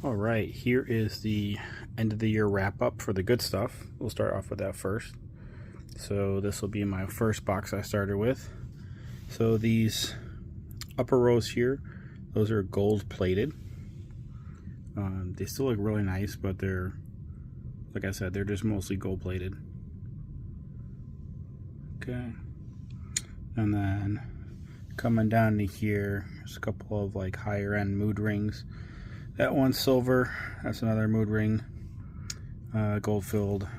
All right, here is the end of the year wrap up for the good stuff. We'll start off with that first. So this will be my first box I started with. So these upper rows here, those are gold plated. They still look really nice, but they're, like I said, they're just mostly gold plated. Okay. And then coming down to here, there's a couple of like higher end mood rings. That one's silver. That's another mood ring. Gold filled.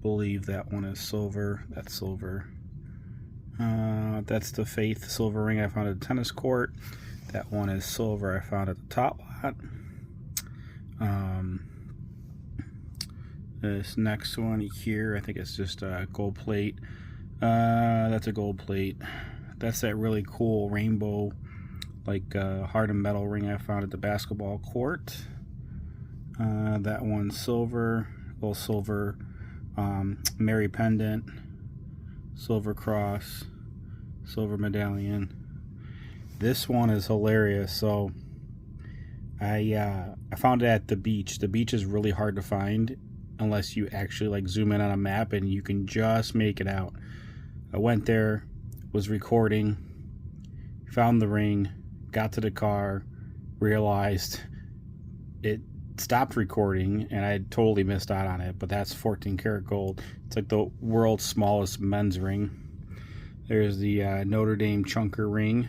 Believe that one is silver. That's silver. That's the Faith silver ring I found at the tennis court. That one is silver I found at the Top Lot. This next one here, I think it's just a gold plate. That's a gold plate. That's that really cool rainbow, like hardened metal ring I found at the basketball court. That one's silver, little silver Mary pendant, silver cross, silver medallion. This one is hilarious. So I found it at the beach. The beach is really hard to find unless you actually like zoom in on a map and you can just make it out. I went there, was recording, found the ring, got to the car, realized it stopped recording and I totally missed out on it. But that's 14 karat gold. It's like the world's smallest men's ring. There's the Notre Dame chunker ring.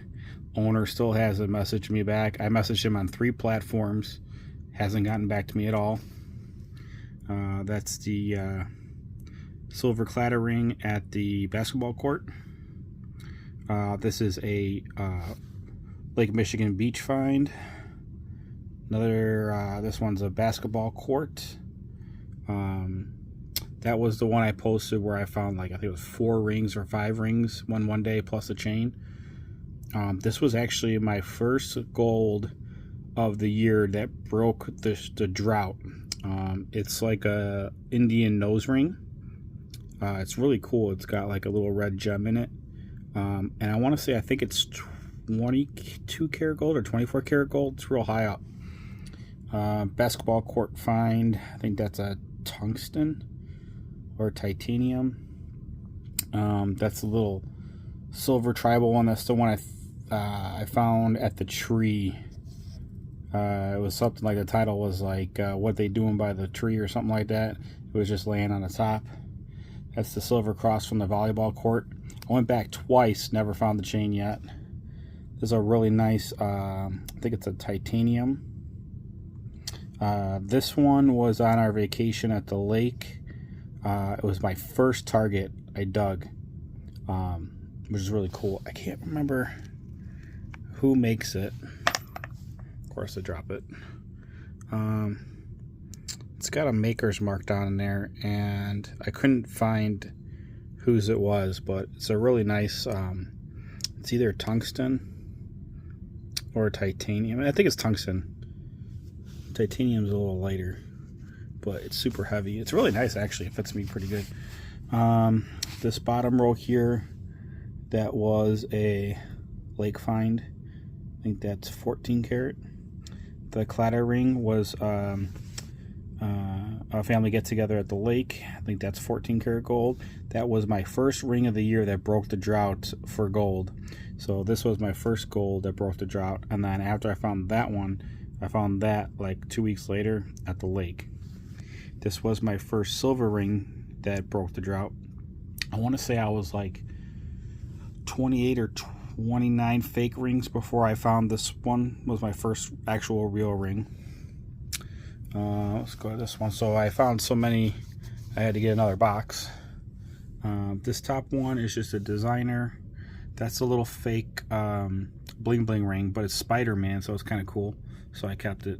Owner still hasn't messaged me back. I messaged him on 3 platforms, hasn't gotten back to me at all. That's the silver clatter ring at the basketball court. This is a Lake Michigan beach find. Another, this one's a basketball court. That was the one I posted where I found like, I think it was 4 rings or 5 rings one day plus a chain. This was actually my first gold of the year that broke the drought. It's like a Indian nose ring. It's really cool. It's got like a little red gem in it. And I want to say, I think it's 22 karat gold or 24 karat gold. It's real high up. Basketball court find. I think that's a tungsten or titanium. That's a little silver tribal one. That's the one I found at the tree. It was something like the title was like what they doing by the tree or something like that. It was just laying on the top. That's the silver cross from the volleyball court. I went back twice, never found the chain yet. This is a really nice, I think it's a titanium. This one was on our vacation at the lake. It was my first target I dug, which is really cool. I can't remember who makes it. Of course I drop it. It's got a maker's mark down in there, and I couldn't find whose it was, but it's a really nice, it's either tungsten or titanium. I think it's tungsten. Titanium's a little lighter, but it's super heavy. It's really nice, actually. It fits me pretty good. This bottom row here, that was a lake find. I think that's 14 karat. The clatter ring was a family get together at the lake. I think that's 14 karat gold. That was my first ring of the year that broke the drought for gold. So this was my first gold that broke the drought. And then after I found that one, I found that like 2 weeks later at the lake. This was my first silver ring that broke the drought. I want to say I was like 28 or 29 fake rings before I found this one. Was my first actual real ring. Let's go to this one. So I found so many, I had to get another box. This top one is just a designer. That's a little fake bling bling ring, but it's Spider-Man, so it's kind of cool. So I kept it.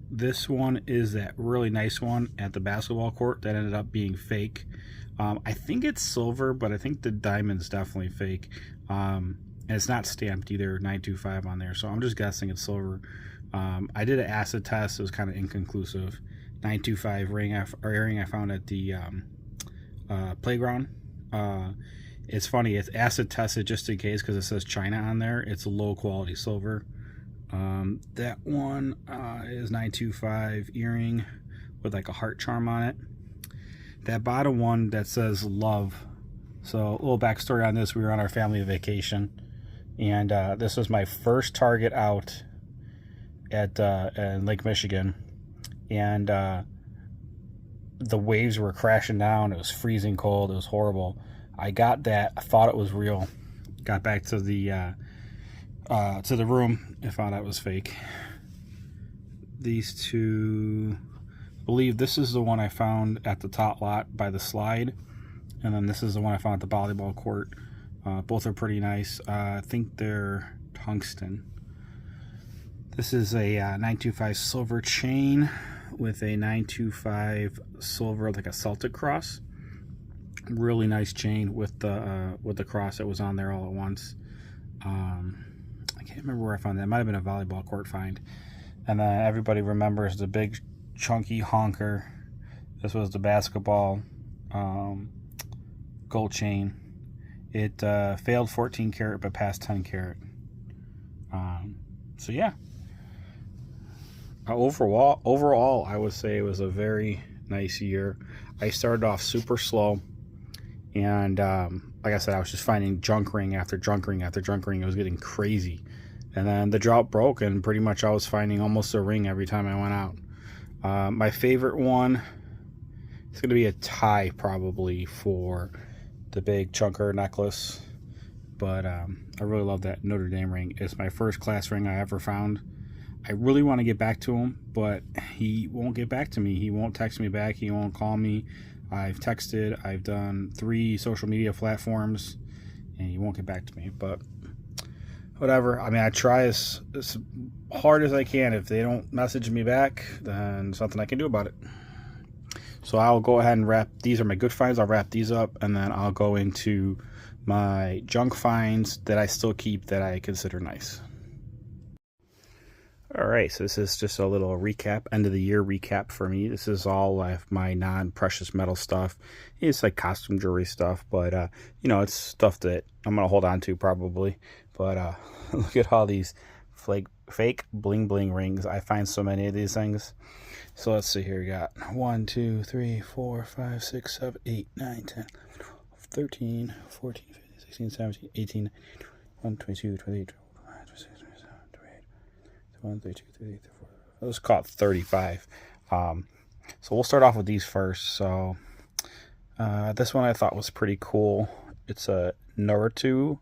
This one is that really nice one at the basketball court that ended up being fake. I think it's silver, but I think the diamond's definitely fake. And it's not stamped either, 925 on there, so I'm just guessing it's silver. I did an acid test. It was kind of inconclusive. 925 earring I found at the playground. It's funny, it's acid tested just in case because it says China on there. It's low quality silver. That one is 925 earring with like a heart charm on it. That bottom one that says love. So a little backstory on this: we were on our family vacation, and this was my first Target out at in Lake Michigan, and the waves were crashing down. It was freezing cold. It was horrible. I got that. I thought it was real. Got back to the room and found out it was fake. These two, I believe this is the one I found at the top lot by the slide, and then this is the one I found at the volleyball court. Both are pretty nice. I think they're tungsten. This is a 925 silver chain with a 925 silver, like a Celtic cross. Really nice chain with the cross that was on there all at once. I can't remember where I found that. It might have been a volleyball court find. And then everybody remembers the big chunky honker. This was the basketball gold chain. It failed 14 karat but passed 10 karat. So yeah. Overall, I would say it was a very nice year. I started off super slow, and like I said, I was just finding junk ring after junk ring after junk ring. It was getting crazy, and then the drought broke, and pretty much I was finding almost a ring every time I went out. My favorite one is going to be a tie, probably, for the big chunker necklace, but I really love that Notre Dame ring. It's my first class ring I ever found. I really want to get back to him, but he won't get back to me. He won't text me back. He won't call me. I've texted. I've done 3 social media platforms, and he won't get back to me. But whatever. I mean, I try as hard as I can. If they don't message me back, then there's nothing I can do about it. So I'll go ahead and wrap. These are my good finds. I'll wrap these up, and then I'll go into my junk finds that I still keep that I consider nice. Alright, so this is just a little recap, end of the year recap for me. This is all of my non-precious metal stuff. It's like costume jewelry stuff, but you know, it's stuff that I'm gonna hold on to probably. But look at all these fake bling bling rings. I find so many of these things. So let's see here. We got 1, 2, 3, 4, 5, 6, 7, 8, 9, 10, 13, 14, 15, 16, 17, 18, 19, 20, 22, 23, 24, 26, 27, 28, 1, 2, 3, 4. Let's call it 35. So we'll start off with these first. So this one I thought was pretty cool. It's a Naruto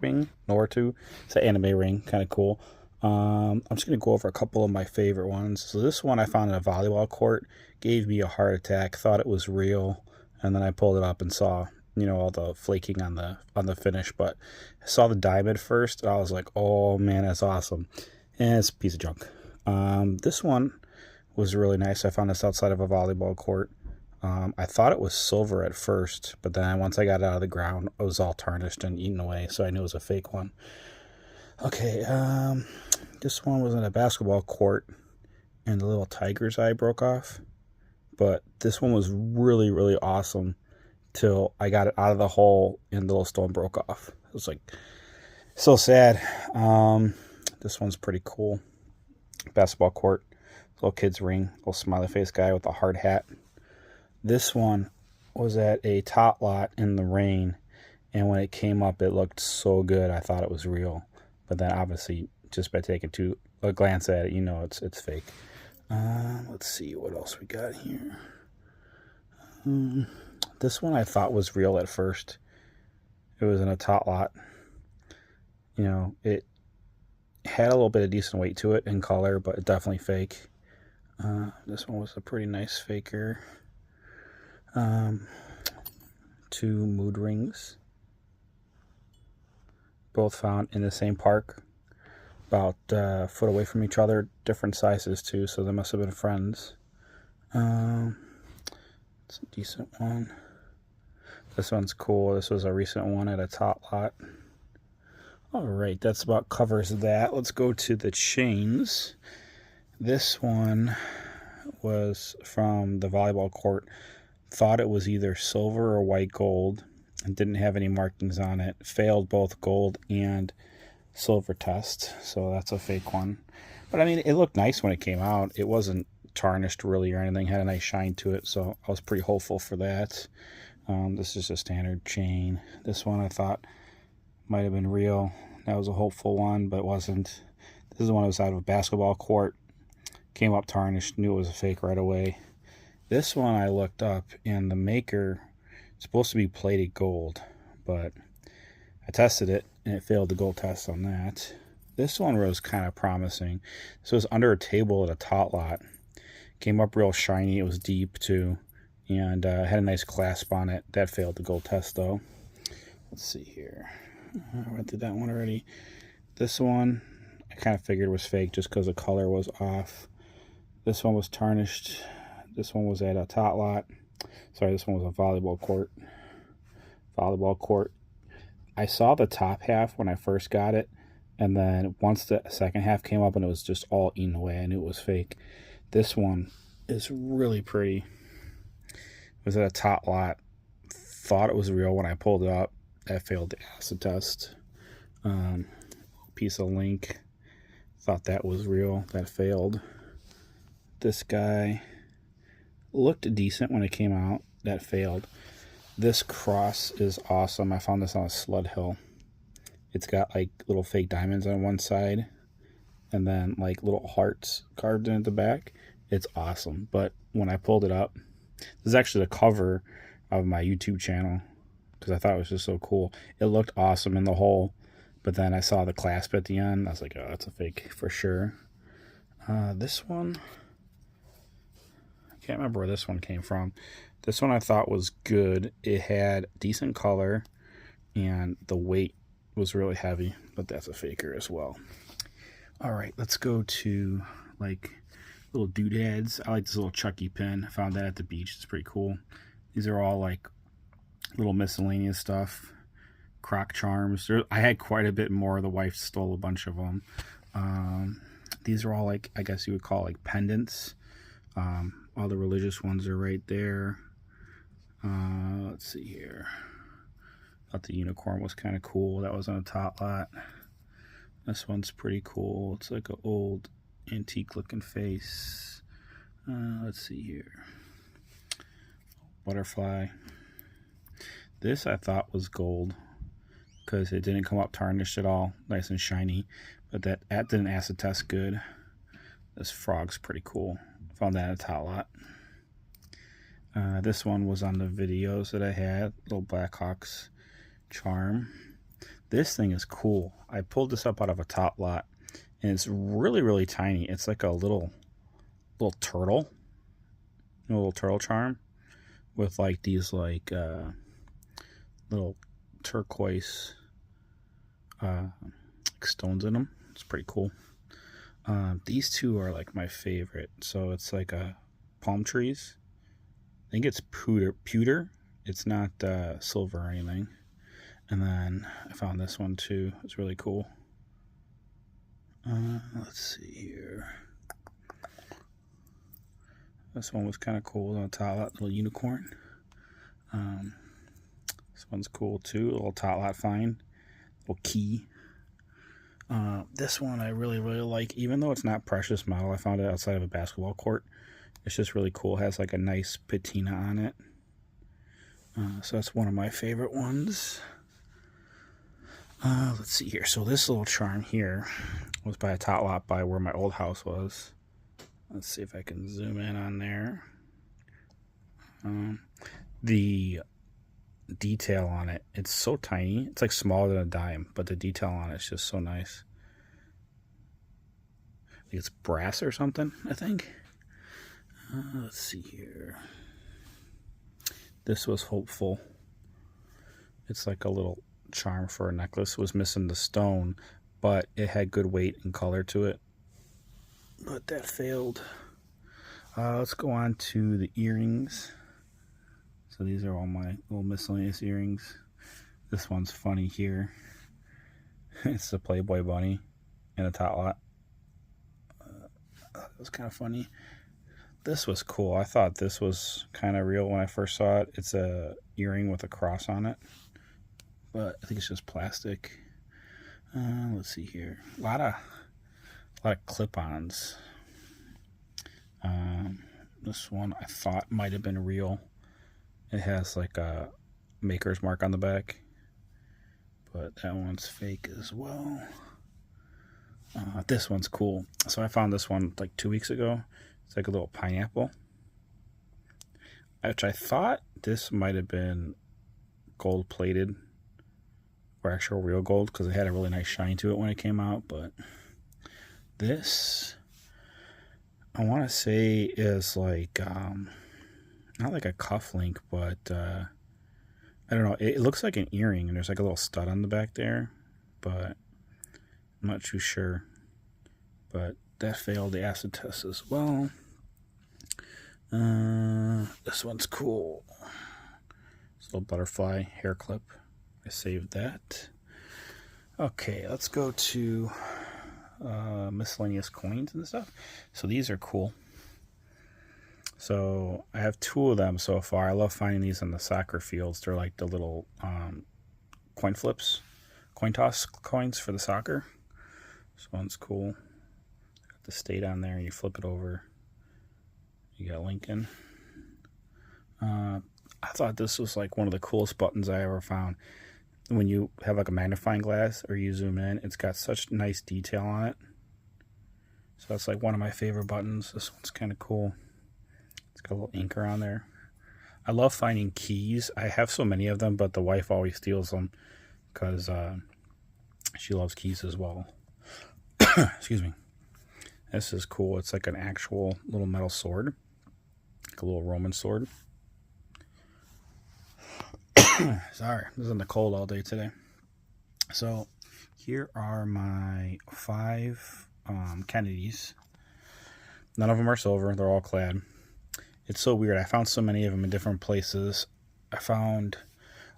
wing. Naruto. It's an anime ring, kind of cool. I'm just going to go over a couple of my favorite ones. So this one I found in a volleyball court. Gave me a heart attack. Thought it was real. And then I pulled it up and saw, you know, all the flaking on the finish. But I saw the diamond first. And I was like, oh man, that's awesome. And it's a piece of junk. This one was really nice. I found this outside of a volleyball court. I thought it was silver at first, but then once I got it out of the ground, it was all tarnished and eaten away, so I knew it was a fake one. Okay, this one was in a basketball court, and the little tiger's eye broke off. But this one was really, really awesome till I got it out of the hole and the little stone broke off. It was like so sad. This one's pretty cool. Basketball court, little kid's ring, little smiley face guy with a hard hat. This one was at a tot lot in the rain, and when it came up, it looked so good. I thought it was real, but then obviously, just by taking a glance at it, you know it's fake. Let's see what else we got here. This one I thought was real at first. It was in a tot lot. You know, it had a little bit of decent weight to it in color, but it definitely fake. This one was a pretty nice faker. 2 mood rings, both found in the same park, about a foot away from each other, different sizes too, so they must have been friends. It's a decent one. This one's cool. This was a recent one at a tot lot. Alright, that's about covers that. Let's go to the chains. This one was from the volleyball court. Thought it was either silver or white gold and didn't have any markings on it. Failed both gold and silver test, so that's a fake one. But I mean, it looked nice when it came out. It wasn't tarnished really or anything, had a nice shine to it, so I was pretty hopeful for that. This is a standard chain. This one I thought might have been real. That was a hopeful one, but it wasn't. This is the one that was out of a basketball court. Came up tarnished, knew it was a fake right away. This one I looked up, and the maker is supposed to be plated gold, but I tested it, and it failed the gold test on that. This one was kind of promising. This was under a table at a tot lot. Came up real shiny. It was deep, too, and had a nice clasp on it. That failed the gold test, though. Let's see here. I went through that one already. This one, I kind of figured was fake just because the color was off. This one was tarnished. This one was at a tot lot. Sorry, this one was a volleyball court. Volleyball court. I saw the top half when I first got it, and then once the second half came up and it was just all eaten away, I knew it was fake. This one is really pretty. It was at a tot lot. Thought it was real when I pulled it up. That failed the acid test. Piece of link. Thought that was real. That failed. This guy looked decent when it came out. That failed. This cross is awesome. I found this on a sled hill. It's got like little fake diamonds on one side and then like little hearts carved in at the back. It's awesome. But when I pulled it up, this is actually the cover of my YouTube channel because I thought it was just so cool. It looked awesome in the hole, but then I saw the clasp at the end. I was like, oh, that's a fake for sure. This one, I can't remember where this one came from. This one I thought was good. It had decent color and the weight was really heavy, but that's a faker as well. All right, let's go to like little doodads. I like this little Chucky pin. I found that at the beach. It's pretty cool. These are all like little miscellaneous stuff. Croc charms. I had quite a bit more. The wife stole a bunch of them. These are all like, I guess you would call like pendants. All the religious ones are right there. Let's see here. Thought the unicorn was kind of cool. That was on a tot lot. This one's pretty cool. It's like an old antique looking face. Let's see here. Butterfly. This I thought was gold because it didn't come up tarnished at all. Nice and shiny. But that didn't acid test good. This frog's pretty cool. Found that at a tot lot. This one was on the videos that I had. Little Blackhawks charm. This thing is cool. I pulled this up out of a tot lot, and it's really, really tiny. It's like a little turtle. A little turtle charm with like these like little turquoise stones in them. It's pretty cool. These two are like my favorite. So it's like palm trees. I think it's pewter. It's not silver or anything. And then I found this one too. It's really cool. Let's see here. This one was kind of cool. On top lot, little unicorn. This one's cool too. A little tot lot find. Little key. This one I really, really like. Even though it's not precious metal, I found it outside of a basketball court. It's just really cool. It has like a nice patina on it. So that's one of my favorite ones. Let's see here. So this little charm here was by a tot lot by where my old house was. Let's see if I can zoom in on there. The detail on it, it's so tiny. It's like smaller than a dime, but the detail on it's just so nice. I think it's brass or something, I think. Let's see here. This was hopeful. It's like a little charm for a necklace. It was missing the stone, but it had good weight and color to it. But that failed. Let's go on to the earrings. So these are all my little miscellaneous earrings. This one's funny here. It's the Playboy bunny in a tot lot. That was kind of funny. This was cool. I thought this was kind of real when I first saw it. It's a earring with a cross on it, but I think it's just plastic. Let's see here. A lot of clip-ons. This one I thought might have been real. It has like a maker's mark on the back, but that one's fake as well. This one's cool. So I found this one like 2 weeks ago. It's like a little pineapple, which I thought this might have been gold plated or actual real gold, because it had a really nice shine to it when it came out. But this, I want to say, is like not like a cufflink, but I don't know, it looks like an earring, and there's like a little stud on the back there, but I'm not too sure. But that failed the acid test as well. This one's cool. This little butterfly hair clip. I saved that. Okay, let's go to miscellaneous coins and stuff. So these are cool. So I have 2 of them so far. I love finding these on the soccer fields. They're like the little coin flips, coin toss coins for the soccer. This one's cool. Got the state on there. You flip it over. You got Lincoln. I thought this was like one of the coolest buttons I ever found. When you have like a magnifying glass or you zoom in, it's got such nice detail on it. So that's like one of my favorite buttons. This one's kind of cool. It's got a little anchor on there. I love finding keys. I have so many of them, but the wife always steals them because she loves keys as well. Excuse me. This is cool. It's like an actual little metal sword, like a little Roman sword. Sorry, I was in the cold all day today. So here are my 5 Kennedys. None of them are silver. They're all clad. It's so weird. I found so many of them in different places. I found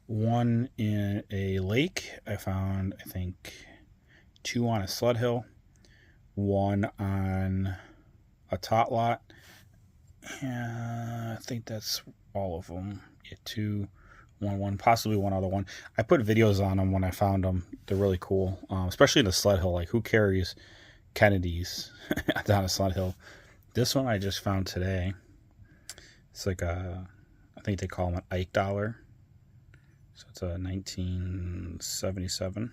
one in a lake. I found, I think, 2 on a sled hill. 1 on a tot lot. I think that's all of them. Yeah, 2, 1, possibly one other one. I put videos on them when I found them. They're really cool, especially in the sled hill. Like, who carries Kennedys down a sled hill? This one I just found today. It's like a, I think they call them an Ike dollar. So it's a 1977.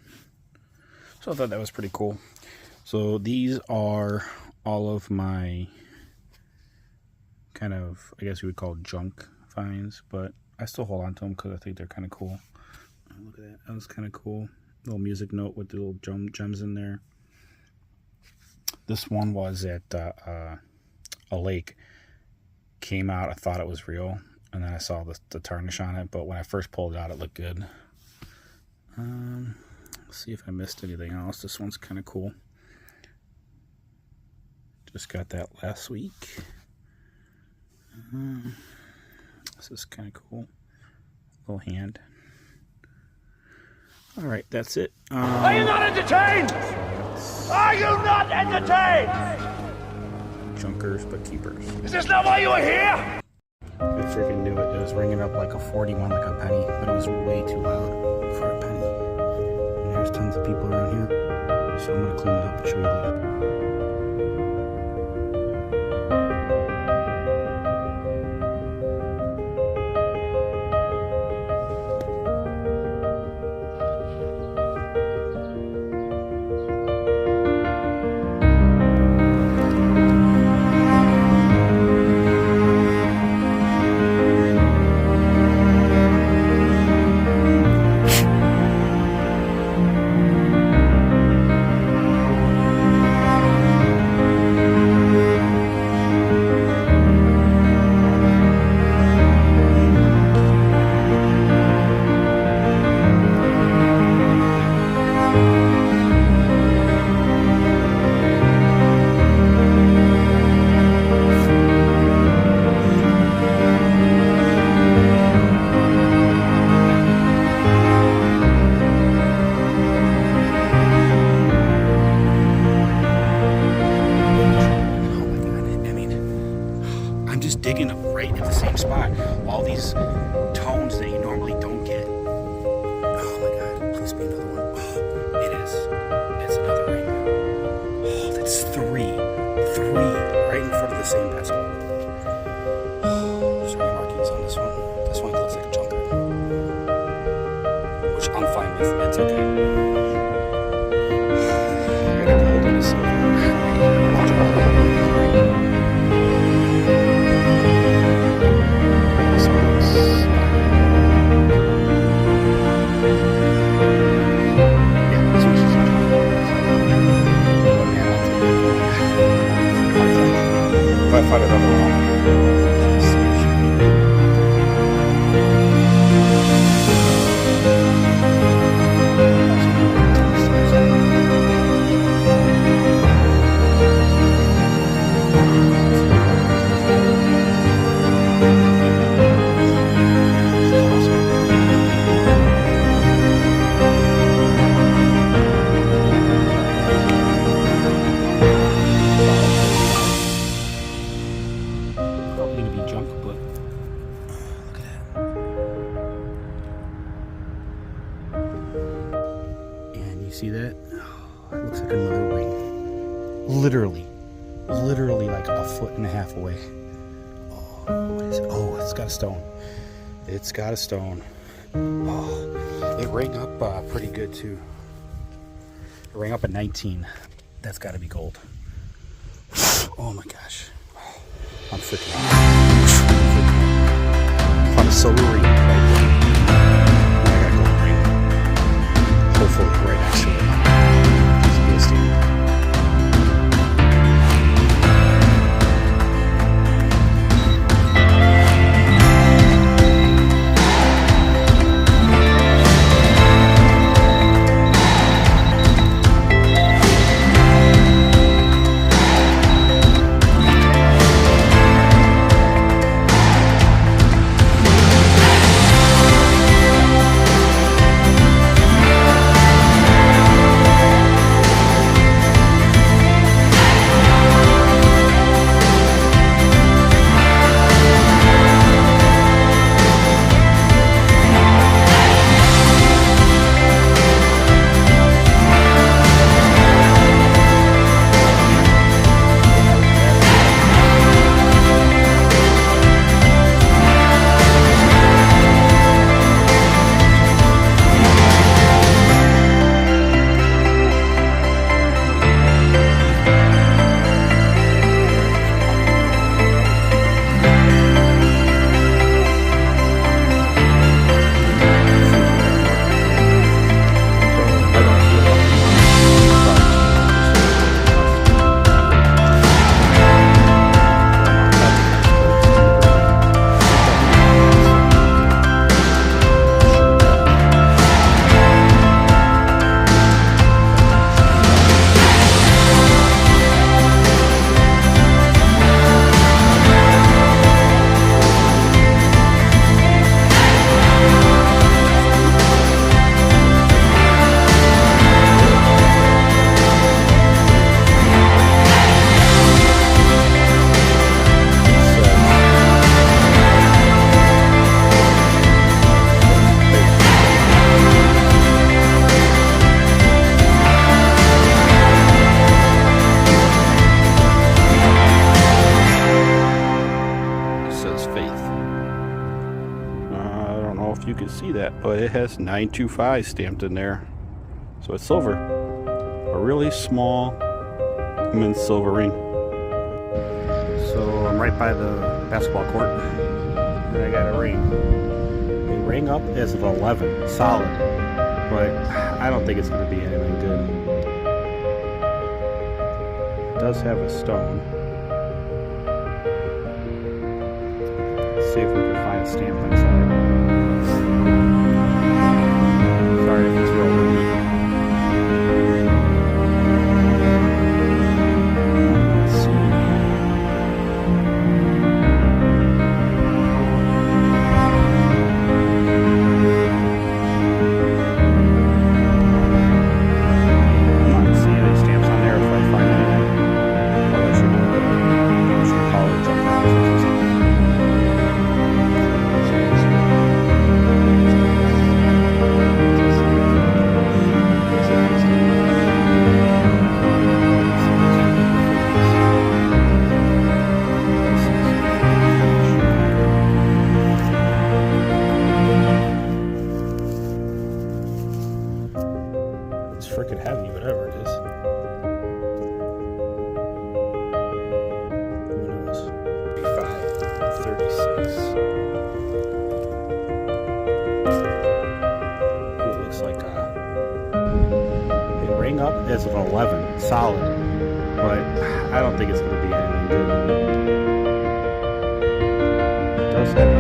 So I thought that was pretty cool. So these are all of my kind of, I guess you would call junk finds, but I still hold on to them because I think they're kind of cool. Oh, look at that. That was kind of cool. Little music note with the little gems in there. This one was at a lake. Came out, I thought it was real, and then I saw the tarnish on it, but when I first pulled it out, it looked good. Let's see if I missed anything else. This one's kind of cool. Just got that last week. This is kind of cool. Little hand. All right, that's it. Are you not entertained? Are you not entertained? Junkers, but keepers. Is this not why you were here? I freaking knew it. It was ringing up like a 41, like a penny, but it was way too loud for a penny. And there's tons of people around here, so I'm gonna clean it up and show you later. digging up right at the same spot. All these tones that you normally don't get. Oh my God, please be another one. Oh, it is. three right in front of the same basketball. There's any markings on this one. This one looks like a junker, which I'm fine with. It's okay. I gotta get hold of this silver. This one looks. Yeah, this one's just a junker. Oh man, I'll take it. If I find another one. Probably gonna be junk, but look at that. And you see that? Oh, it looks like another ring. Literally like a foot and a half away. Oh, what is it? Oh, it's got a stone. It's got a stone. Oh, it rang up pretty good too. It rang up at 19. That's got to be gold. Oh my gosh. I'm freaking out. Found a silver ring right there. I got a gold ring. Hopefully right next to it. It's a good stand. You can see that, but it has 925 stamped in there, so it's silver. A really small mint silver ring. So I'm right by the basketball court, and I got a ring. It rang up as of 11, solid, but I don't think it's going to be anything good. It does have a stone. Let's see if we can find a stamp inside. Sorry if it's real windy. Let's see. I'm not seeing any stamps on there. If I find anything, I'll let you know. I'm sure college or something. freaking heavy, whatever it is. Who knows? 536. It looks like it rang up as an 11, solid, but I don't think it's going to be anything good. It does have